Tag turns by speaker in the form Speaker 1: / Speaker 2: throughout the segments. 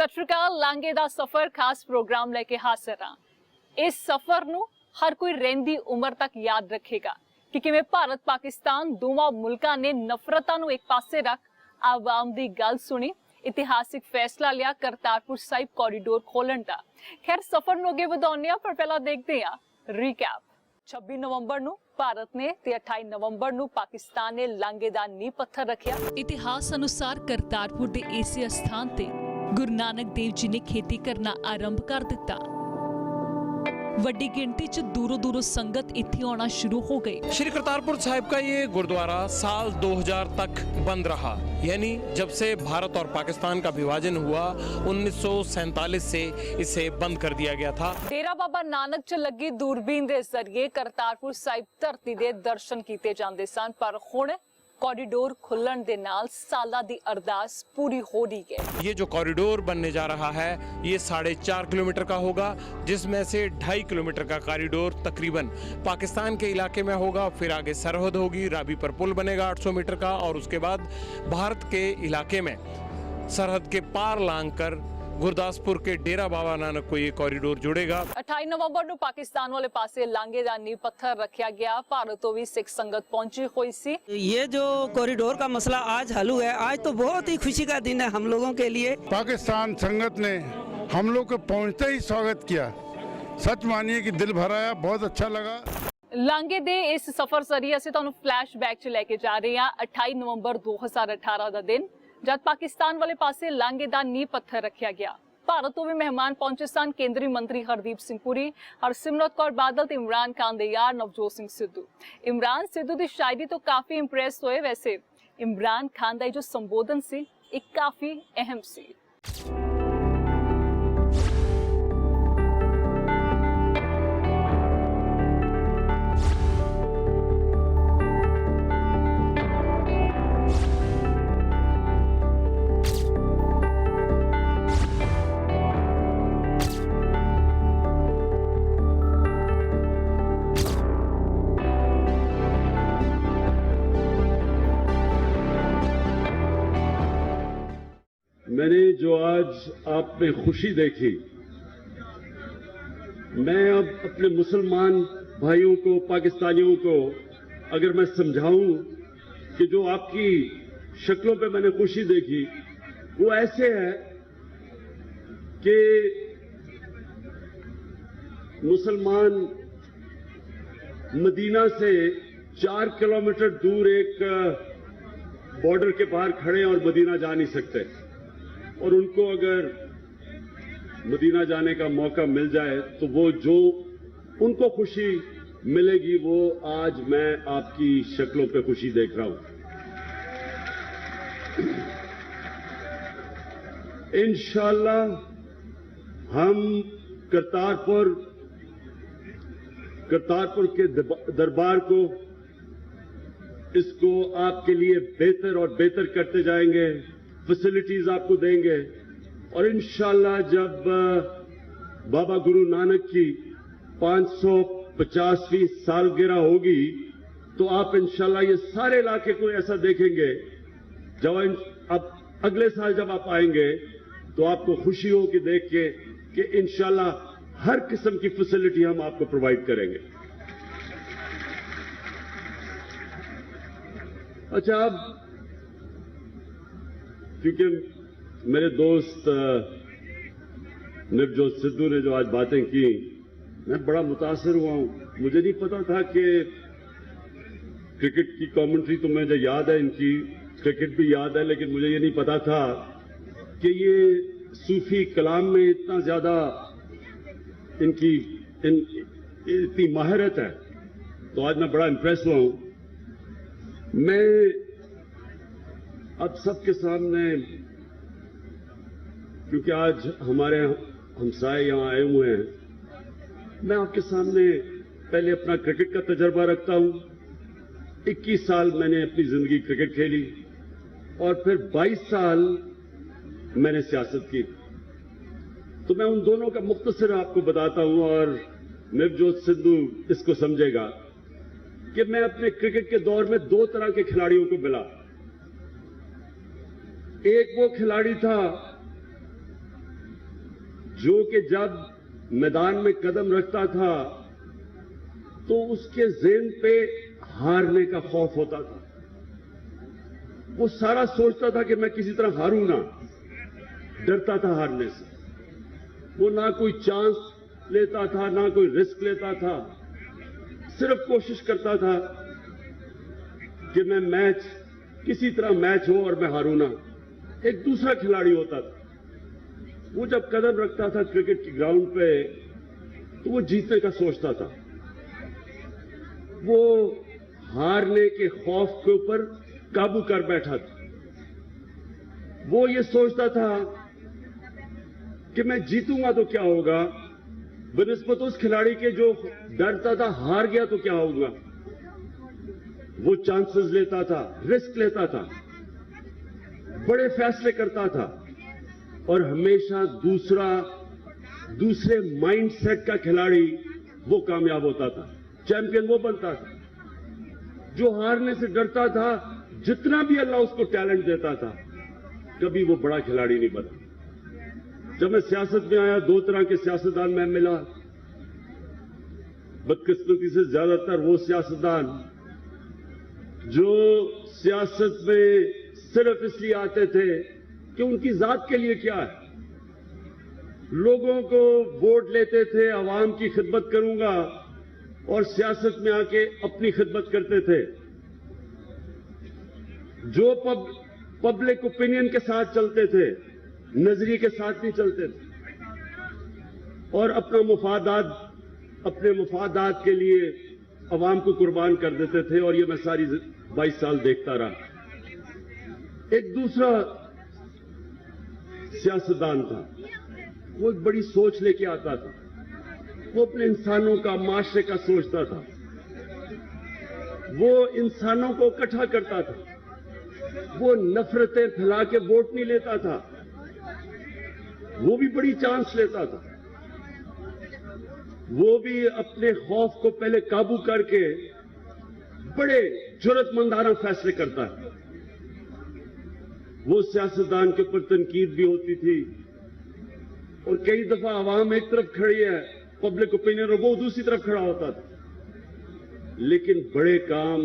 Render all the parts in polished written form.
Speaker 1: ਸਤਿ ਸ਼੍ਰੀ ਅਕਾਲ। ਲਾਂਘੇ ਦਾ ਸਫ਼ਰ ਖਾਸ ਪ੍ਰੋਗਰਾਮ ਲੈ ਕੇ ਹਾਜ਼ਰ ਹਾਂ। ਇਸ ਸਫ਼ਰ ਨੂੰ ਹਰ ਕੋਈ ਰਹਿੰਦੀ ਉਮਰ ਤੱਕ ਯਾਦ ਰੱਖੇਗਾ ਕਿ ਕਿਵੇਂ ਭਾਰਤ ਪਾਕਿਸਤਾਨ ਦੋਵਾਂ ਮੁਲਕਾਂ ਨੇ ਨਫ਼ਰਤਾਂ ਨੂੰ ਇੱਕ ਪਾਸੇ ਰੱਖ ਆਵਾਮ ਦੀ ਗੱਲ ਸੁਣੀ, ਇਤਿਹਾਸਿਕ ਫੈਸਲਾ ਲਿਆ ਕਰਤਾਰਪੁਰ ਸਾਹਿਬ ਕੋਰੀਡੋਰ ਖੋਲਣ ਦਾ। ਖੈਰ ਸਫ਼ਰ ਨੂੰ ਅੱਗੇ ਵਧਾਉਂਦੇ ਹਾਂ, ਪਰ ਪਹਿਲਾਂ ਦੇਖਦੇ ਹਾਂ ਰੀਕੈਪ। 26 ਨਵੰਬਰ ਨੂੰ ਭਾਰਤ ਨੇ ਤੇ 28 ਨਵੰਬਰ ਨੂੰ ਪਾਕਿਸਤਾਨ ਨੇ ਲਾਂਘੇ ਦਾ ਨੀਂਹ ਪੱਥਰ ਰੱਖਿਆ। ਇਤਿਹਾਸ ਅਨੁਸਾਰ ਕਰਤਾਰਪੁਰ ਦੇ ਇਸੇ ਅਸਥਾਨ ਤੇ ਗੁਰੂ ਨਾਨਕ ਦੇਵ ਜੀ ਨੇ ਖੇਤੀ ਕਰਨਾ ਆਰੰਭ ਕਰ ਦਿੱਤਾ। ਵੱਡੀ गिनती च दूरों संगत इत्थे आना शुरू हो गई।
Speaker 2: श्री करतारपुर साहिब का ये गुरुद्वारा साल 2000 तक बंद रहा, यानी जब से भारत और पाकिस्तान का विभाजन हुआ 1947 से इसे बंद कर दिया गया था।
Speaker 1: डेरा बाबा नानक च लगी दूरबीन दे जरिए करतारपुर साहिब धरती दे दर्शन कीते जांदे सन, पर हुण कॉरिडोर खुलण दे नाल सालां दी अरदास पूरी हो रही है।
Speaker 2: ये जो कॉरिडोर बनने जा रहा है ये 4.5 किलोमीटर का होगा, जिसमें से 2.5 किलोमीटर का कॉरिडोर तकरीबन पाकिस्तान के इलाके में होगा। फिर आगे सरहद होगी, रावी पर पुल बनेगा 800 मीटर का, और उसके बाद भारत के इलाके में सरहद के पार लांघ कर गुरदासपुर के डेरा बाबा नानक को ये कॉरिडोर जुड़ेगा।
Speaker 1: 28 नवंबर ਨੂੰ ਪਾਕਿਸਤਾਨ ਵਾਲੇ ਪਾਸੇ ਲਾਂਘੇ ਦਾ ਨੀਂਹ ਪੱਥਰ ਰੱਖਿਆ ਗਿਆ। ਭਾਰਤ ਤੋਂ ਵੀ ਸਿੱਖ ਸੰਗਤ ਪਹੁੰਚੀ ਹੋਈ ਸੀ।
Speaker 3: ये जो कॉरिडोर का मसला आज हल हुआ है, आज तो बहुत ही खुशी का दिन है हम लोगों के लिए।
Speaker 4: पाकिस्तान संगत ने हम लोग को पहुंचते ही स्वागत किया, सच मानिए कि दिल भर आया, बहुत अच्छा लगा।
Speaker 1: ਲਾਂਘੇ ਦੇ ਇਸ ਸਫ਼ਰ ਜ਼ਰੀਏ ਅਸੀਂ ਤੁਹਾਨੂੰ ਫਲੈਸ਼ਬੈਕ 'ਚ ਲੈ ਕੇ ਜਾ ਰਹੇ ਹਾਂ 28 ਨਵੰਬਰ 2018 ਦਾ ਦਿਨ, ਜਦ ਪਾਕਿਸਤਾਨ ਵਾਲੇ ਪਾਸੇ ਲਾਂਘੇ ਦਾ ਨੀਂਹ ਪੱਥਰ ਰੱਖਿਆ ਗਿਆ। ਭਾਰਤ ਤੋਂ ਵੀ ਮਹਿਮਾਨ ਪਹੁੰਚੇ ਸਨ ਕੇਂਦਰੀ ਮੰਤਰੀ ਹਰਦੀਪ ਸਿੰਘ ਪੁਰੀ, ਹਰਸਿਮਰਤ ਕੌਰ ਬਾਦਲ ਤੇ ਇਮਰਾਨ ਖਾਨ ਦੇ ਯਾਰ ਨਵਜੋਤ ਸਿੰਘ ਸਿੱਧੂ। ਇਮਰਾਨ ਸਿੱਧੂ ਦੀ ਸ਼ਾਇਰੀ ਤੋਂ ਕਾਫੀ ਇੰਪ੍ਰੈਸ ਹੋਏ। ਵੈਸੇ ਇਮਰਾਨ ਖਾਨ ਦਾ ਜੋ ਸੰਬੋਧਨ ਸੀ ਇਹ ਕਾਫੀ ਅਹਿਮ ਸੀ।
Speaker 5: मैंने जो आज आप में खुशी देखी, मैं अब अपने मुसलमान भाइयों को, पाकिस्तानियों को अगर मैं समझाऊं कि जो आपकी शक्लों पे मैंने खुशी देखी वो ऐसे है कि मुसलमान मदीना से 4 किलोमीटर दूर एक बॉर्डर के बाहर खड़े और मदीना जा नहीं सकते, और उनको अगर मदीना जाने का मौका मिल जाए तो वो जो उनको खुशी मिलेगी वो आज मैं आपकी शक्लों पे खुशी देख रहा हूं। इंशाअल्लाह हम करतारपुर के दरबार को, इसको आपके लिए बेहतर और बेहतर करते जाएंगे, फैसिलिटीज आपको देंगे, और इंशाअल्लाह जब बाबा गुरु नानक की 550वीं सालगिरह होगी तो आप इंशाअल्लाह ये सारे इलाके को ऐसा देखेंगे। जब अब अगले साल जब आप आएंगे तो आपको खुशी होगी देख के कि इंशाअल्लाह हर किस्म की फैसिलिटी हम आपको प्रोवाइड करेंगे। अच्छा, अब क्योंकि मेरे दोस्त नवजोत सिद्धू ने जो आज बातें की, मैं बड़ा मुतासिर हुआ हूं। मुझे नहीं पता था कि क्रिकेट की कमेंट्री तो मुझे याद है, इनकी क्रिकेट भी याद है, लेकिन मुझे ये नहीं पता था कि ये सूफी कलाम में इतना ज्यादा इनकी इतनी महारत है। तो आज मैं बड़ा इंप्रेस हुआ हूं। मैं अब सबके सामने, क्योंकि आज हमारे हमसाए यहां आए हुए हैं, मैं आपके सामने पहले अपना क्रिकेट का तजर्बा रखता हूं। 21 साल मैंने अपनी जिंदगी क्रिकेट खेली और फिर 22 साल मैंने सियासत की। तो मैं उन दोनों का मुख्तसर आपको बताता हूं, और नवजोत सिद्धू इसको समझेगा कि मैं अपने क्रिकेट के दौर में 2 तरह के खिलाड़ियों को मिला। एक वो खिलाड़ी था جو کہ جب میدان میں قدم رکھتا تھا تو اس کے ذہن پہ ہارنے کا خوف ہوتا تھا. وہ سارا سوچتا تھا کہ میں کسی طرح ہاروں نہ, ڈرتا تھا ہارنے سے. وہ نہ کوئی چانس لیتا تھا, نہ کوئی رسک لیتا تھا, صرف کوشش کرتا تھا کہ میں میچ, کسی طرح میچ ہو اور میں ہاروں نہ. ایک دوسرا کھلاڑی ہوتا تھا, وہ جب قدم رکھتا تھا کرکٹ کی گراؤنڈ پہ تو وہ جیتنے کا سوچتا تھا. وہ ہارنے کے خوف کے اوپر قابو کر بیٹھا تھا. وہ یہ سوچتا تھا کہ میں جیتوں گا تو کیا ہوگا, بنسبت اس کھلاڑی کے جو ڈرتا تھا ہار گیا تو کیا ہوگا. وہ چانسز لیتا تھا, رسک لیتا تھا, بڑے فیصلے کرتا تھا, اور ہمیشہ دوسرے مائنڈ سیٹ کا کھلاڑی وہ کامیاب ہوتا تھا, چیمپئن وہ بنتا تھا. جو ہارنے سے ڈرتا تھا, جتنا بھی اللہ اس کو ٹیلنٹ دیتا تھا, کبھی وہ بڑا کھلاڑی نہیں بنا. جب میں سیاست میں آیا, دو طرح کے سیاستدان میں ملا. بدقسمتی سے زیادہ تر وہ سیاستدان جو سیاست میں صرف اس لیے آتے تھے کہ ان کی ذات کے لیے کیا ہے, لوگوں کو ووٹ لیتے تھے, عوام کی خدمت کروں گا, اور سیاست میں آ کے اپنی خدمت کرتے تھے. جو پبلک اوپینین کے ساتھ چلتے تھے, نظریے کے ساتھ نہیں چلتے تھے, اور اپنے مفادات کے لیے عوام کو قربان کر دیتے تھے. اور یہ میں ساری 22 سال دیکھتا رہا. ایک دوسرا سیاستدان تھا, وہ ایک بڑی سوچ لے کے آتا تھا. وہ اپنے انسانوں کا, معاشرے کا سوچتا تھا. وہ انسانوں کو اکٹھا کرتا تھا. وہ نفرتیں پھیلا کے ووٹ نہیں لیتا تھا, وہ بھی بڑی چانس لیتا تھا. وہ بھی اپنے خوف کو پہلے قابو کر کے بڑے جرأت مندانہ فیصلے کرتا ہے. وہ سیاستدان کے اوپر تنقید بھی ہوتی تھی, اور کئی دفعہ عوام ایک طرف کھڑی ہے, پبلک اوپینین, اور وہ دوسری طرف کھڑا ہوتا تھا. لیکن بڑے کام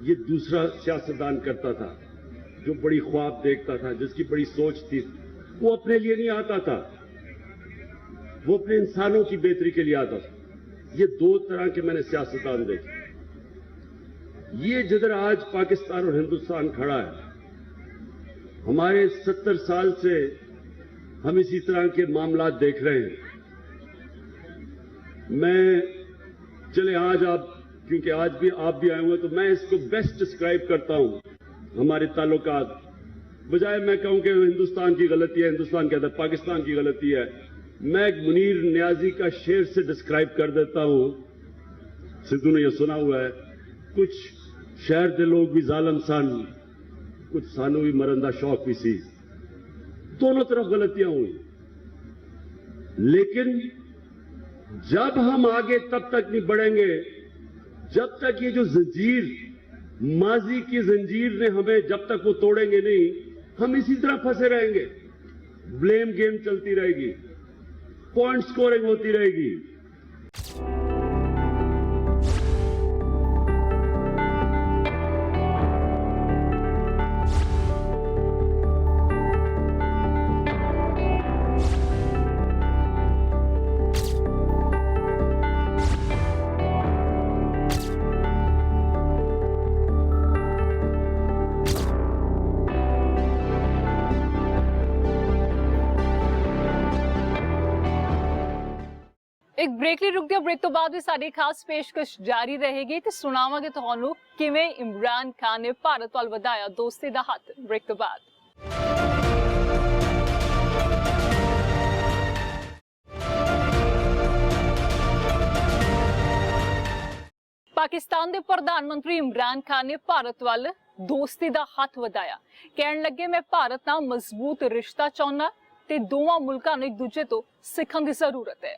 Speaker 5: یہ دوسرا سیاستدان کرتا تھا, جو بڑی خواب دیکھتا تھا, جس کی بڑی سوچ تھی. وہ اپنے لیے نہیں آتا تھا, وہ اپنے انسانوں کی بہتری کے لیے آتا تھا. یہ دو طرح کے میں نے سیاستدان دیکھے. یہ جدھر آج پاکستان اور ہندوستان کھڑا ہے, ہمارے 70 سال سے ہم اسی طرح کے معاملات دیکھ رہے ہیں. میں چلے آج کیونکہ آج بھی آپ بھی آئے ہوئے, تو میں اس کو بیسٹ ڈسکرائب کرتا ہوں ہمارے تعلقات. بجائے میں کہوں کہ ہندوستان کی غلطی ہے, ہندوستان کہتا ہے پاکستان کی غلطی ہے, میں ایک منیر نیازی کا شعر سے ڈسکرائب کر دیتا ہوں. سدھو نے یہ سنا ہوا ہے, کچھ شہر دے لوگ بھی ظالم سن, کچھ سانو بھی مرندہ شوق بھی سی. دونوں طرف غلطیاں ہوئی, لیکن جب ہم آگے تب تک نہیں بڑھیں گے جب تک یہ جو زنجیر, ماضی کی زنجیر نے ہمیں جب تک وہ توڑیں گے نہیں, ہم اسی طرح پھنسے رہیں گے. بلیم گیم چلتی رہے گی, پوائنٹ سکورنگ ہوتی رہے گی.
Speaker 1: ਇੱਕ ਬ੍ਰੇਕ ਲਈ ਰੁਕਦੇ ਹਾਂ. ਬ੍ਰੇਕ ਤੋਂ ਬਾਅਦ ਵੀ ਸਾਡੀ ਖਾਸ ਪੇਸ਼ਕਸ਼ ਜਾਰੀ ਰਹੇਗੀ ਤੇ ਸੁਣਾਵਾਂਗੇ ਤੁਹਾਨੂੰ ਕਿਵੇਂ ਇਮਰਾਨ ਖਾਨ ਨੇ ਭਾਰਤ ਵੱਲ ਵਧਾਇਆ ਦੋਸਤੀ ਦਾ ਹੱਥ. ਬ੍ਰੇਕ ਤੋਂ ਬਾਅਦ ਪਾਕਿਸਤਾਨ ਦੇ ਪ੍ਰਧਾਨ ਮੰਤਰੀ ਇਮਰਾਨ ਖਾਨ ਨੇ ਭਾਰਤ ਵੱਲ ਦੋਸਤੀ ਦਾ ਹੱਥ ਵਧਾਇਆ. ਕਹਿਣ ਲੱਗੇ ਮੈਂ ਭਾਰਤ ਨਾਲ ਮਜ਼ਬੂਤ ਰਿਸ਼ਤਾ ਚਾਹੁੰਦਾ ਤੇ ਦੋਵਾਂ ਮੁਲਕਾਂ ਨੂੰ ਇੱਕ ਦੂਜੇ ਤੋਂ ਸਿੱਖਣ ਦੀ ਜ਼ਰੂਰਤ ਹੈ.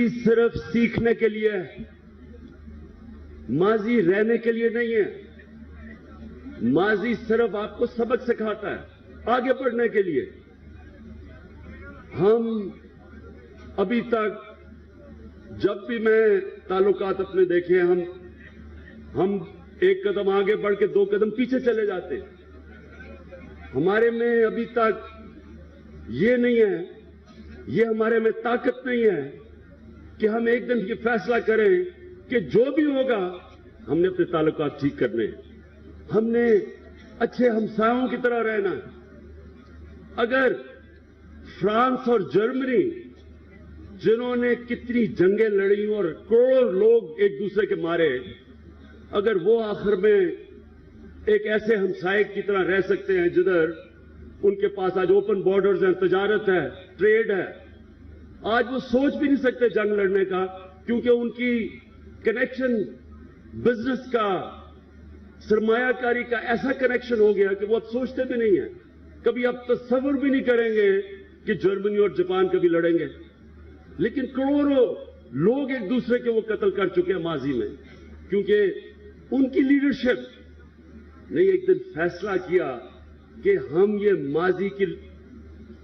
Speaker 5: माजी सिर्फ सीखने के लिए है, माजी रहने के लिए नहीं है। माजी सिर्फ आपको सबक सिखाता है आगे बढ़ने के लिए। हम अभी तक जब भी मैं ताल्लुकात अपने देखे, हम एक कदम आगे बढ़ के 2 कदम पीछे चले जाते। हमारे में अभी तक ये नहीं है, ये हमारे में ताकत नहीं है कि हम एक दिन ये फैसला करें कि जो भी होगा हमने अपने ताल्लुकात ठीक करने हैं, हमने अच्छे हमसायों की तरह रहना है। अगर फ्रांस और जर्मनी, जिन्होंने कितनी जंगें लड़ी और करोड़ों लोग एक दूसरे के मारे, अगर वो आखिर में एक ऐसे हमसाये की तरह रह सकते हैं जिधर उनके पास आज ओपन बॉर्डर्स हैं, तजारत है, ट्रेड है, आज वो सोच भी नहीं सकते जंग लड़ने का, क्योंकि उनकी कनेक्शन बिजनेस का, सरमायाकारी का ऐसा कनेक्शन हो गया कि वो अब सोचते भी नहीं है, कभी अब तस्वर भी नहीं करेंगे कि जर्मनी और जापान कभी लड़ेंगे। लेकिन करोड़ों लोग एक दूसरे के वो कत्ल कर चुके हैं माजी में, क्योंकि उनकी लीडरशिप ने एक दिन फैसला किया कि हम ये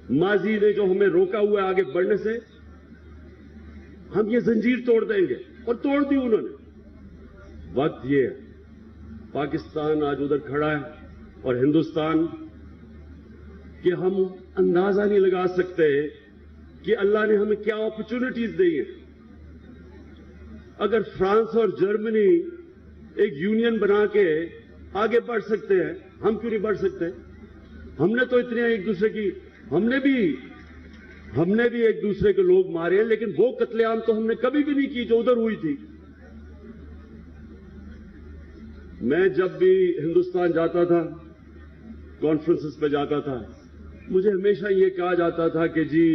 Speaker 5: माजी ने जो हमें रोका हुआ है आगे बढ़ने से, हम ये जंजीर तोड़ देंगे, और तोड़ दी उन्होंने। वक्त ये है, पाकिस्तान आज उधर खड़ा है और हिंदुस्तान, कि हम अंदाजा नहीं लगा सकते कि अल्लाह ने हमें क्या अपॉर्चुनिटीज दी है। अगर फ्रांस और जर्मनी एक यूनियन बना के आगे बढ़ सकते हैं, हम क्यों नहीं बढ़ सकते? हमने तो इतने एक दूसरे की, हमने भी एक दूसरे के लोग मारे हैं, लेकिन वो कत्लेआम तो हमने कभी भी नहीं की जो उधर हुई थी। मैं जब भी हिंदुस्तान जाता था, कॉन्फ्रेंसेस पे जाता था, मुझे हमेशा ये कहा जाता था कि जी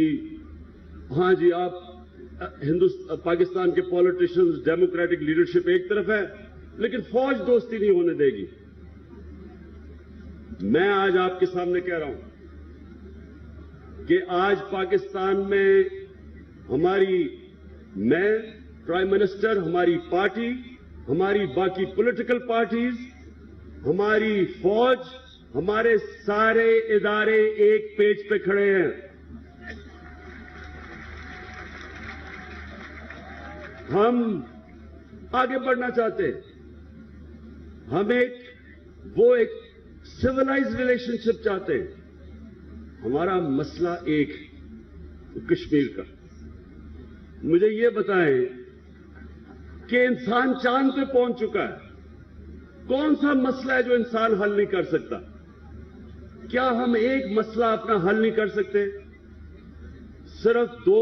Speaker 5: हाँ जी, आप पाकिस्तान के पॉलिटिशियंस, डेमोक्रेटिक लीडरशिप एक तरफ है, लेकिन फौज दोस्ती नहीं होने देगी। मैं आज आपके सामने कह रहा हूं कि आज पाकिस्तान में मैं प्राइम मिनिस्टर, हमारी पार्टी, हमारी बाकी पॉलिटिकल पार्टीज, हमारी फौज, हमारे सारे इदारे एक पेज पे खड़े हैं। हम आगे बढ़ना चाहते हैं, हम एक सिविलाइज्ड रिलेशनशिप चाहते हैं। हमारा मसला एक है, कश्मीर का। मुझे ये बताएं कि इंसान चांद पे पहुंच चुका है, कौन सा मसला है जो इंसान हल नहीं कर सकता? क्या हम एक मसला अपना हल नहीं कर सकते? सिर्फ 2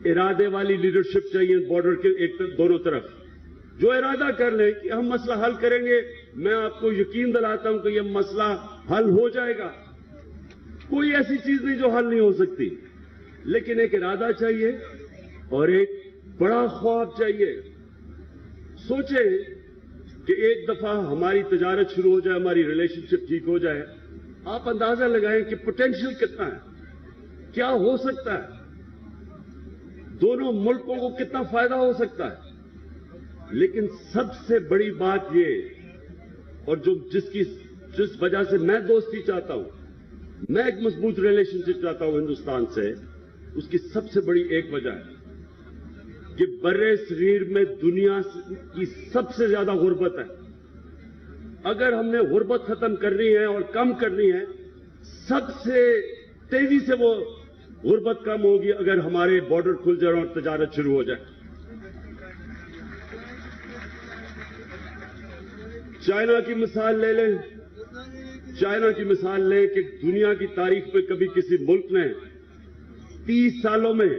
Speaker 5: इरादे वाली लीडरशिप चाहिए बॉर्डर के दोनों तरफ, जो इरादा कर लें कि हम मसला हल करेंगे। मैं आपको यकीन दिलाता हूं कि यह मसला हल हो जाएगा। कोई ऐसी चीज नहीं जो हल नहीं हो सकती, लेकिन एक इरादा चाहिए और एक बड़ा ख्वाब चाहिए। सोचे कि एक दफा हमारी तजारत शुरू हो जाए, हमारी रिलेशनशिप ठीक हो जाए, आप अंदाजा लगाएं कि पोटेंशियल कितना है, क्या हो सकता है, दोनों मुल्कों को कितना फायदा हो सकता है। लेकिन सबसे बड़ी बात ये, और जिस वजह से मैं दोस्ती चाहता हूं, मैं एक मजबूत रिलेशनशिप चाहता हूं हिंदुस्तान से, उसकी सबसे बड़ी एक वजह है कि बर्रे सगीर में दुनिया की सबसे ज्यादा गुर्बत है। अगर हमने गुर्बत खत्म करनी है और कम करनी है, सबसे तेजी से वो गुर्बत कम होगी अगर हमारे बॉर्डर खुल जाए और तजारत शुरू हो जाए। चाइना की मिसाल ले लें, चाइना की मिसाल लें कि दुनिया की तारीख में कभी किसी मुल्क ने 30 सालों में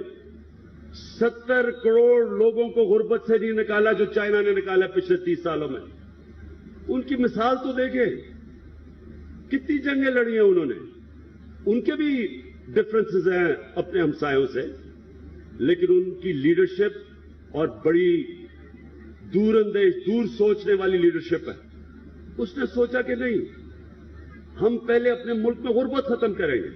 Speaker 5: 70 करोड़ लोगों को गुर्बत से नहीं निकाला जो चाइना ने निकाला पिछले 30 सालों में। उनकी मिसाल तो देखें, कितनी जंगें लड़ी हैं उन्होंने। उनके भी डिफरेंसेस हैं अपने हमसायों से, लेकिन उनकी लीडरशिप और बड़ी दूरअंदेश, दूर सोचने वाली लीडरशिप है। उसने सोचा कि नहीं, हम पहले अपने मुल्क में गुर्बत खत्म करेंगे,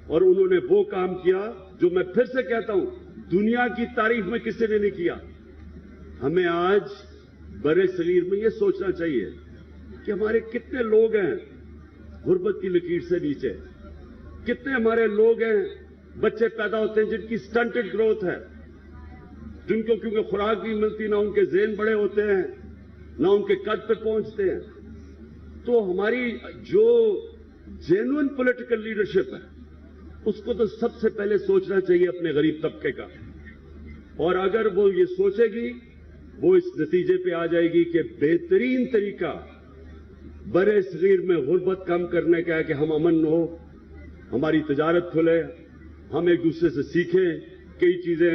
Speaker 5: और उन्होंने वो काम किया जो मैं फिर से कहता हूं, दुनिया की तारीफ में किसी ने नहीं किया। हमें आज बड़े शरीर में ये सोचना चाहिए कि हमारे कितने लोग हैं गुर्बत की लकीर से नीचे, कितने हमारे लोग हैं, बच्चे पैदा होते हैं जिनकी स्टंटेड ग्रोथ है, जिनको क्योंकि खुराक भी मिलती ना, उनके ज़हन बड़े होते हैं, ना उनके कद पे पहुंचते हैं। तो हमारी जो जेन्युइन पॉलिटिकल लीडरशिप है उसको तो सबसे पहले सोचना चाहिए अपने गरीब तबके का, और अगर वो ये सोचेगी वो इस नतीजे पे आ जाएगी कि बेहतरीन तरीका बड़े शरीर में गुर्बत कम करने का है कि हम अमन हो, हमारी तजारत खुले, हम एक दूसरे से सीखें। कई चीजें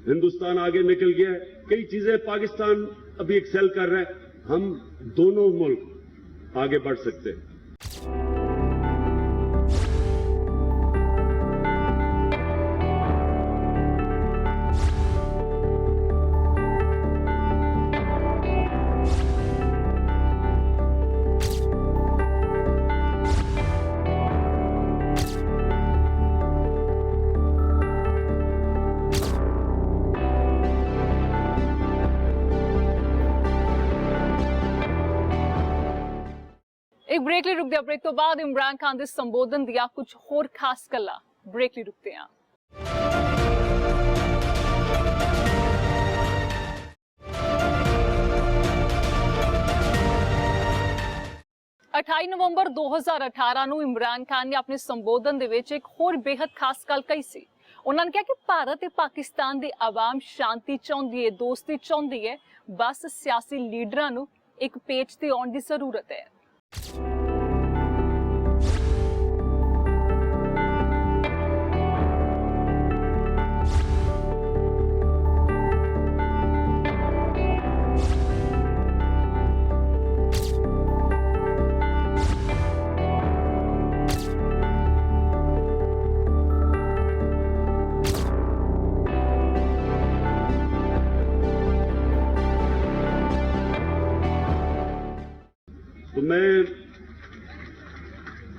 Speaker 5: हिंदुस्तान आगे निकल गया है, कई चीजें पाकिस्तान अभी एक्सेल कर रहा है, हम दोनों मुल्क आगे बढ़ सकते हैं।
Speaker 1: ਇੱਕ ਬ੍ਰੇਕ ਲਈ ਰੁਕਦੇ ਆ। ਬ੍ਰੇਕ ਤੋਂ ਬਾਅਦ ਇਮਰਾਨ ਖਾਨ ਦੇ ਸੰਬੋਧਨ ਦੀਆਂ ਕੁਝ ਹੋਰ ਖਾਸ ਗੱਲਾਂ। ਬ੍ਰੇਕ ਲਈ ਰੁਕਦੇ ਆ। 28 ਨਵੰਬਰ 2018 ਨੂੰ ਇਮਰਾਨ ਖਾਨ ਨੇ ਆਪਣੇ ਸੰਬੋਧਨ ਦੇ ਵਿੱਚ ਇੱਕ ਹੋਰ ਬੇहद ਖਾਸ ਗੱਲ ਕਹੀ ਸੀ। ਉਹਨਾਂ ਨੇ ਕਿਹਾ ਕਿ ਭਾਰਤ ਤੇ ਪਾਕਿਸਤਾਨ ਦੀ ਆਵਾਮ ਸ਼ਾਂਤੀ ਚਾਹੁੰਦੀ ਹੈ, ਦੋਸਤੀ ਚਾਹੁੰਦੀ ਹੈ, ਬਸ ਸਿਆਸੀ ਲੀਡਰਾਂ ਨੂੰ ਇੱਕ ਪੇਚ ਤੇ ਆਉਣ ਦੀ ਜ਼ਰੂਰਤ ਹੈ।
Speaker 5: तो मैं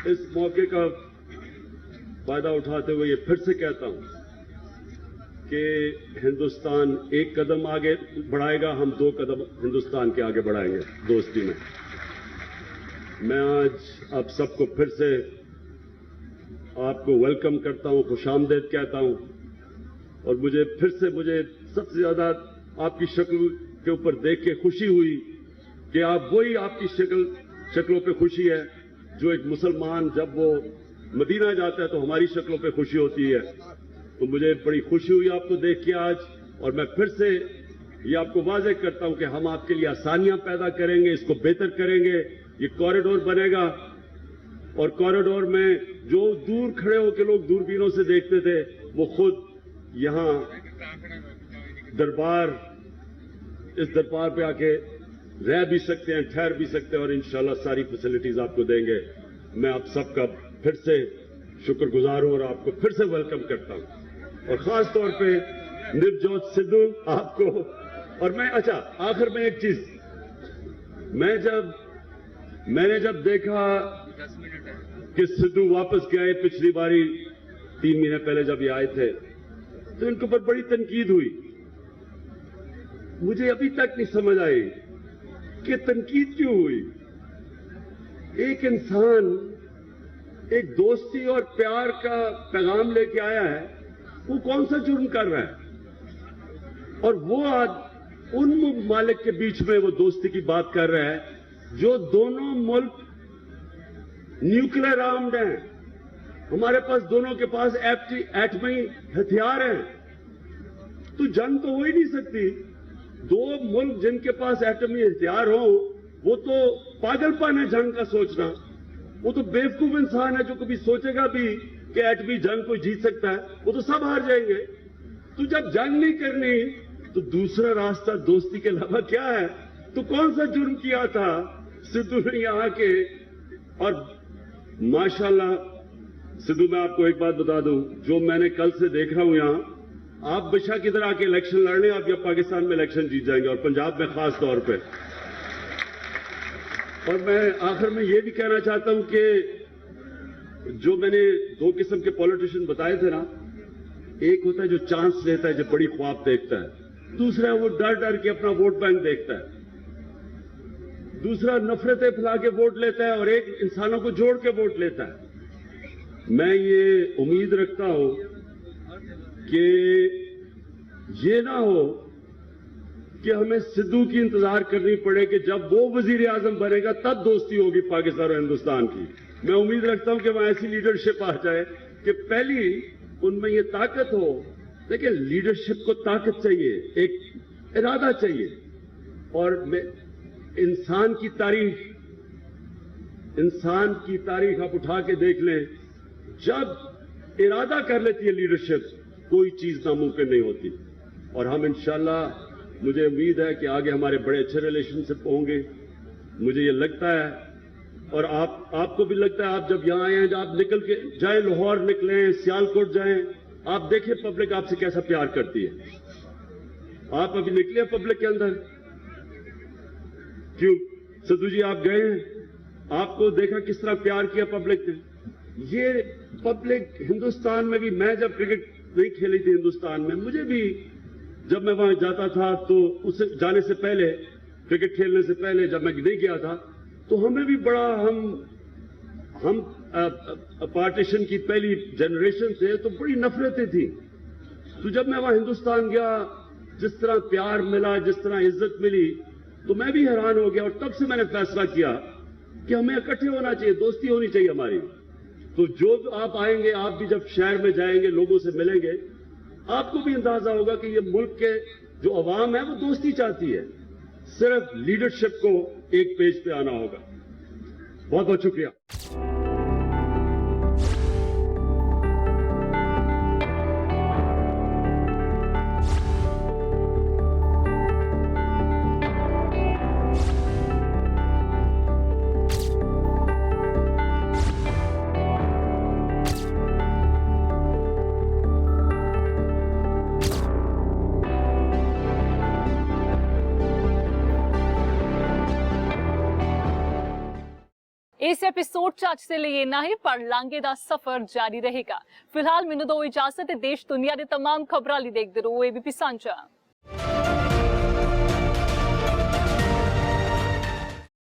Speaker 5: इस मौके का फायदा उठाते हुए ये फिर से कहता हूं कि हिंदुस्तान एक कदम आगे बढ़ाएगा, हम 2 कदम हिंदुस्तान के आगे बढ़ाएंगे दोस्ती में। मैं आज आप सबको फिर से आपको वेलकम करता हूं, खुशामदीद कहता हूं, और मुझे सबसे ज्यादा आपकी शक्ल के ऊपर देख के खुशी हुई कि आप वही आपकी शक्लों पे खुशी है जो एक मुसलमान जब वो मदीना जाता है तो हमारी शक्लों पे खुशी होती है। तो मुझे बड़ी खुशी हुई आपको देख के आज, और मैं फिर से ये आपको वाज़ेह करता हूं कि हम आपके लिए आसानियां पैदा करेंगे, इसको बेहतर करेंगे। ये कॉरिडोर बनेगा, और कॉरिडोर में जो दूर खड़े होकर लोग दूरबीनों से देखते थे वो खुद यहां इस दरबार पे आके रह भी सकते हैं, ठहर भी सकते हैं, और इंशाल्लाह सारी फैसिलिटीज आपको देंगे। मैं आप सबका फिर से शुक्रगुजार हूं और आपको फिर से वेलकम करता हूं, और खास तौर पे नवजोत सिद्धू आपको। और मैं आखिर में एक चीज, मैंने जब देखा कि सिद्धू वापस गए, पिछली बारी 3 महीने पहले जब ये आए थे तो इनके ऊपर बड़ी तनकीद हुई। मुझे अभी तक नहीं समझ आई कि तनकीद क्यों हुई। एक इंसान एक दोस्ती और प्यार का पैगाम लेके आया है, वो कौन सा जुर्म कर रहा है, और वो आज उन ममालिक के बीच में वो दोस्ती की बात कर रहा है जो दोनों मुल्क न्यूक्लियर आर्म्ड हैं। हमारे पास दोनों के पास एटमी हथियार हैं, तो जंग तो हो ही नहीं सकती। 2 मुल्क जिनके पास एटमी हथियार हो, वो तो पागलपन है जंग का सोचना। वो तो बेवकूफ इंसान है जो कभी सोचेगा भी कि एटमी जंग कोई जीत सकता है, वो तो सब हार जाएंगे। तो जब जंग नहीं करनी तो दूसरा रास्ता दोस्ती के अलावा क्या है? तो कौन सा जुर्म किया था सिद्धू ने यहां के? और माशाल्लाह सिद्धू, मैं आपको एक बात बता दूं, जो मैंने कल से देख रहा हूं यहां, आप बेशक इधर आके इलेक्शन लड़ने, आप या पाकिस्तान में इलेक्शन जीत जाएंगे, और पंजाब में खास तौर पे। और मैं आखिर में ये भी कहना चाहता हूं कि जो मैंने 2 किस्म के पॉलिटिशियन बताए थे ना, एक होता है जो चांस लेता है, जो बड़ी ख्वाब देखता है, दूसरा है वो डर डर के अपना वोट बैंक देखता है, दूसरा नफरतें फैला के वोट लेता है और एक इंसानों को जोड़ के वोट लेता है। मैं ये उम्मीद रखता हूं कि ये ना हो कि हमें सिद्धू की इंतजार करनी पड़े कि जब वो वजीर आजम बनेगा तब दोस्ती होगी पाकिस्तान और हिंदुस्तान की। मैं उम्मीद रखता हूं कि वहां ऐसी लीडरशिप आ जाए कि पहली उनमें ये ताकत हो। देखिए, लीडरशिप को ताकत चाहिए, एक इरादा चाहिए, और इंसान की तारीख आप उठा के देख लें, जब इरादा कर लेती है लीडरशिप, कोई चीज नामुमकिन नहीं होती। और हम इंशाल्लाह, मुझे उम्मीद है कि आगे हमारे बड़े अच्छे रिलेशनशिप होंगे। मुझे ये लगता है, और आपको भी लगता है, आप जब यहां आए हैं, जब आप निकल के जाएं, लाहौर निकलें, सियालकोट जाएं, आप देखें पब्लिक आपसे कैसा प्यार करती है। आप अभी निकले पब्लिक के अंदर, क्यों सिद्धू जी आप गए हैं, आपको देखा किस तरह प्यार किया पब्लिक ने। ये पब्लिक हिंदुस्तान में भी, मैं जब क्रिकेट नहीं खेली थी हिंदुस्तान में, मुझे भी जब मैं वहां जाता था तो उससे जाने से पहले, क्रिकेट खेलने से पहले जब मैं नहीं गया था, तो हमें भी बड़ा, हम पार्टीशन की पहली जनरेशन थे तो बड़ी नफरतें थी। तो जब मैं वहां हिंदुस्तान गया, जिस तरह प्यार मिला, जिस तरह इज्जत मिली, तो मैं भी हैरान हो गया। और तब से मैंने फैसला किया कि हमें इकट्ठे होना चाहिए, दोस्ती होनी चाहिए हमारी। तो जो आप आएंगे, आप भी जब शहर में जाएंगे, लोगों से मिलेंगे, आपको भी अंदाजा होगा कि ये मुल्क के जो अवाम है वो दोस्ती चाहती है। सिर्फ लीडरशिप को एक पेज पे आना होगा। बहुत बहुत शुक्रिया।
Speaker 1: इस एपिसोड च अज दे लिए इन्ना ही, पर लांघे दा सफर जारी रहेगा। फिलहाल मैनूं दो इजाजत, देश दुनिया दे तमाम खबरां लई देखदे रहो एबीपी सांझा।